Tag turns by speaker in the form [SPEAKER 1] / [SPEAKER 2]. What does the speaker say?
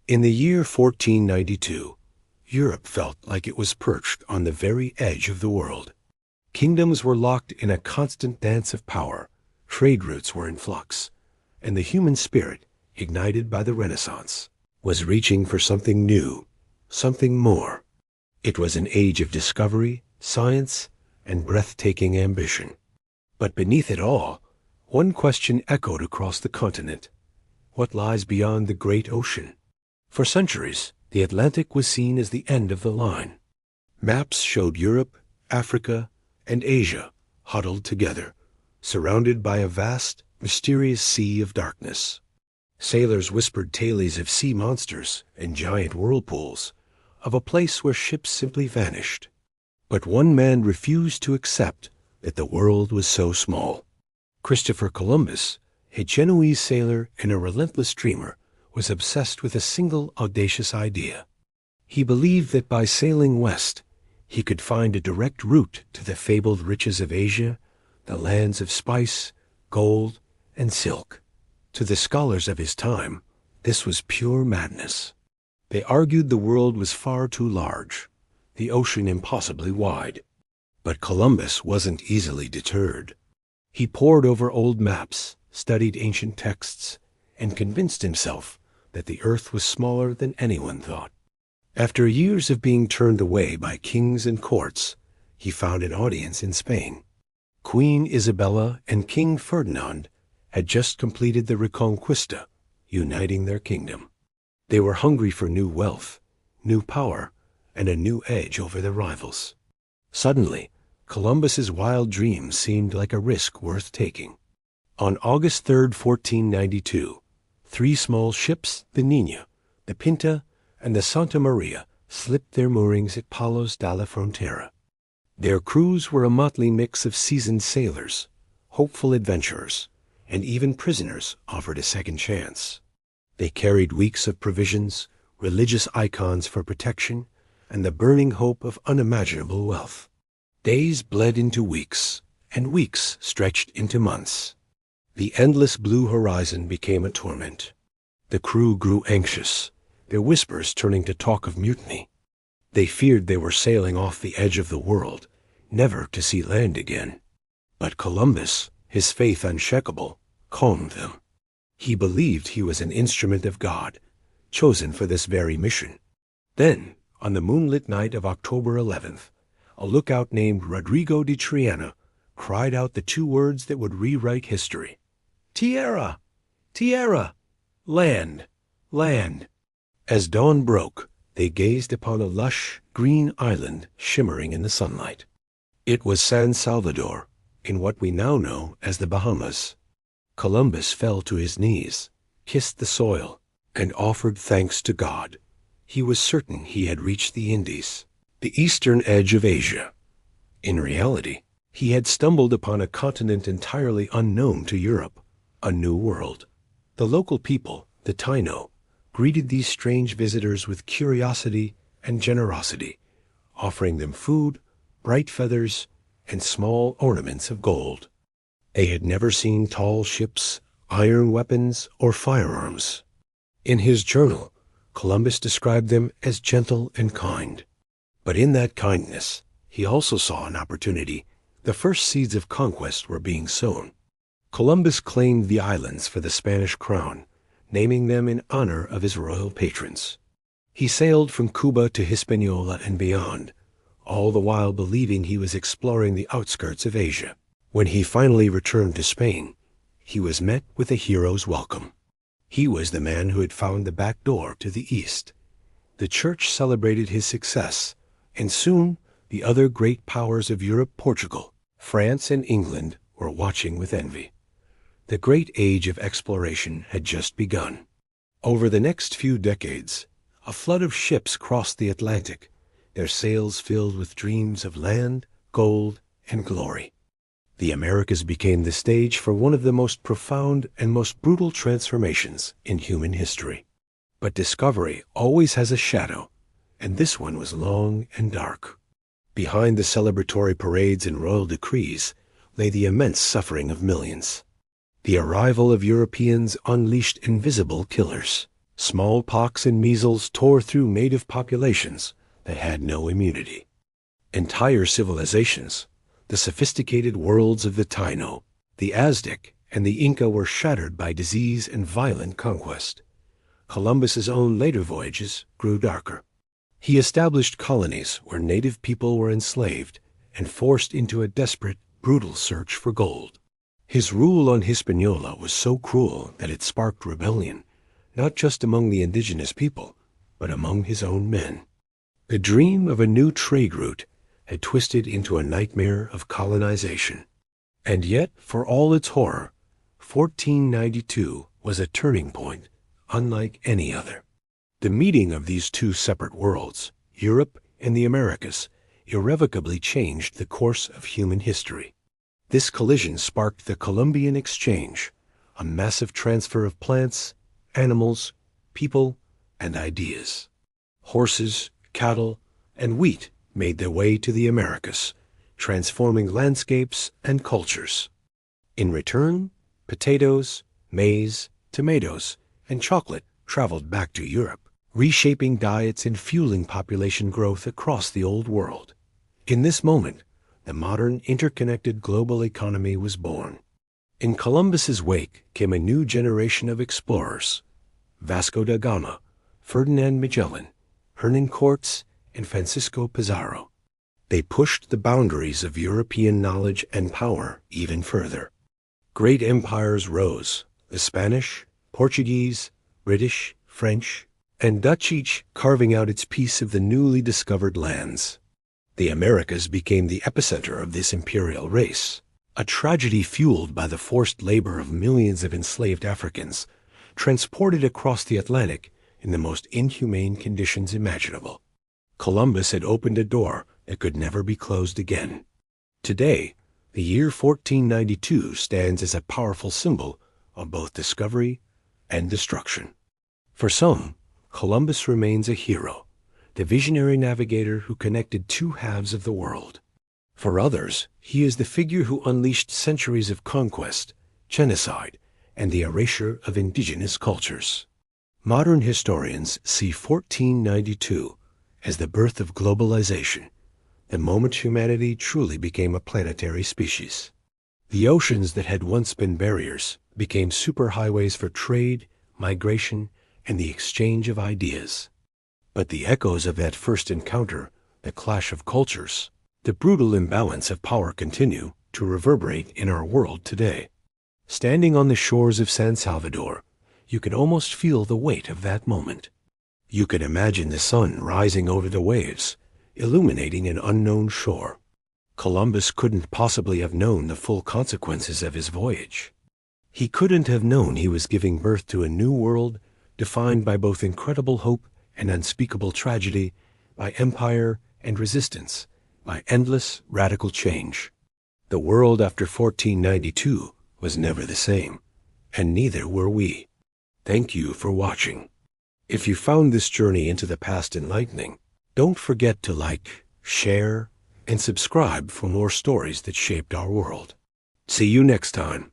[SPEAKER 1] In the year 1492, Europe felt like it was perched on the very edge of the world. Kingdoms were locked in a constant dance of power, trade routes were in flux, and the human spirit, ignited by the Renaissance, was reaching for something new, something more. It was an age of discovery, science, and breathtaking ambition. But beneath it all, one question echoed across the continent. What lies beyond the great ocean? For centuries, the Atlantic was seen as the end of the line. Maps showed Europe, Africa, and Asia huddled together, surrounded by a vast, mysterious sea of darkness. Sailors whispered tales of sea monsters and giant whirlpools, of a place where ships simply vanished. But one man refused to accept that the world was so small. Christopher Columbus, a Genoese sailor and a relentless dreamer, was obsessed with a single audacious idea. He believed that by sailing west, he could find a direct route to the fabled riches of Asia, the lands of spice, gold, and silk. To the scholars of his time, this was pure madness. They argued the world was far too large, the ocean impossibly wide. But Columbus wasn't easily deterred. He pored over old maps, studied ancient texts, and convinced himself that the earth was smaller than anyone thought. After years of being turned away by kings and courts, he found an audience in Spain. Queen Isabella and King Ferdinand had just completed the Reconquista, uniting their kingdom. They were hungry for new wealth, new power, and a new edge over their rivals. Suddenly, Columbus's wild dream seemed like a risk worth taking. On August 3, 1492, 3 small ships, the Niña, the Pinta, and the Santa Maria, slipped their moorings at Palos de la Frontera. Their crews were a motley mix of seasoned sailors, hopeful adventurers, and even prisoners offered a second chance. They carried weeks of provisions, religious icons for protection, and the burning hope of unimaginable wealth. Days bled into weeks, and weeks stretched into months. The endless blue horizon became a torment. The crew grew anxious, their whispers turning to talk of mutiny. They feared they were sailing off the edge of the world, never to see land again. But Columbus, his faith unshakable, calmed them. He believed he was an instrument of God, chosen for this very mission. Then, on the moonlit night of October 11th, a lookout named Rodrigo de Triana cried out the 2 words that would rewrite history. Tierra! Tierra! Land! Land! As dawn broke, they gazed upon a lush, green island shimmering in the sunlight. It was San Salvador, in what we now know as the Bahamas. Columbus fell to his knees, kissed the soil, and offered thanks to God. He was certain he had reached the Indies, the eastern edge of Asia. In reality, he had stumbled upon a continent entirely unknown to Europe, a new world. The local people, the Taino, greeted these strange visitors with curiosity and generosity, offering them food, bright feathers, and small ornaments of gold. They had never seen tall ships, iron weapons, or firearms. In his journal, Columbus described them as gentle and kind. But in that kindness, he also saw an opportunity. The first seeds of conquest were being sown. Columbus claimed the islands for the Spanish crown, naming them in honor of his royal patrons. He sailed from Cuba to Hispaniola and beyond, all the while believing he was exploring the outskirts of Asia. When he finally returned to Spain, he was met with a hero's welcome. He was the man who had found the back door to the East. The church celebrated his success, and soon the other great powers of Europe, Portugal, France, and England were watching with envy. The great age of exploration had just begun. Over the next few decades, a flood of ships crossed the Atlantic, their sails filled with dreams of land, gold, and glory. The Americas became the stage for one of the most profound and most brutal transformations in human history. But discovery always has a shadow, and this one was long and dark. Behind the celebratory parades and royal decrees lay the immense suffering of millions. The arrival of Europeans unleashed invisible killers. Smallpox and measles tore through native populations that had no immunity. Entire civilizations, the sophisticated worlds of the Taino, the Aztec, and the Inca were shattered by disease and violent conquest. Columbus's own later voyages grew darker. He established colonies where native people were enslaved and forced into a desperate, brutal search for gold. His rule on Hispaniola was so cruel that it sparked rebellion, not just among the indigenous people, but among his own men. The dream of a new trade route had twisted into a nightmare of colonization. And yet, for all its horror, 1492 was a turning point unlike any other. The meeting of these two separate worlds, Europe and the Americas, irrevocably changed the course of human history. This collision sparked the Columbian Exchange, a massive transfer of plants, animals, people, and ideas. Horses, cattle, and wheat made their way to the Americas, transforming landscapes and cultures. In return, potatoes, maize, tomatoes, and chocolate traveled back to Europe, reshaping diets and fueling population growth across the Old World. In this moment, the modern interconnected global economy was born. In Columbus's wake came a new generation of explorers: Vasco da Gama, Ferdinand Magellan, Hernan Cortes, and Francisco Pizarro. They pushed the boundaries of European knowledge and power even further. Great empires rose: the Spanish, Portuguese, British, French, and Dutch, each carving out its piece of the newly discovered lands. The Americas became the epicenter of this imperial race, a tragedy fueled by the forced labor of millions of enslaved Africans, transported across the Atlantic in the most inhumane conditions imaginable. Columbus had opened a door that could never be closed again. Today, the year 1492 stands as a powerful symbol of both discovery and destruction. For some, Columbus remains a hero, the visionary navigator who connected two halves of the world. For others, he is the figure who unleashed centuries of conquest, genocide, and the erasure of indigenous cultures. Modern historians see 1492 as the birth of globalization, the moment humanity truly became a planetary species. The oceans that had once been barriers became superhighways for trade, migration, and the exchange of ideas. But the echoes of that first encounter, the clash of cultures, the brutal imbalance of power continue to reverberate in our world today. Standing on the shores of San Salvador, you can almost feel the weight of that moment. You can imagine the sun rising over the waves, illuminating an unknown shore. Columbus couldn't possibly have known the full consequences of his voyage. He couldn't have known he was giving birth to a new world defined by both incredible hope and unspeakable tragedy, by empire and resistance, by endless radical change. The world after 1492 was never the same, and neither were we. Thank you for watching. If you found this journey into the past enlightening, don't forget to like, share, and subscribe for more stories that shaped our world. See you next time.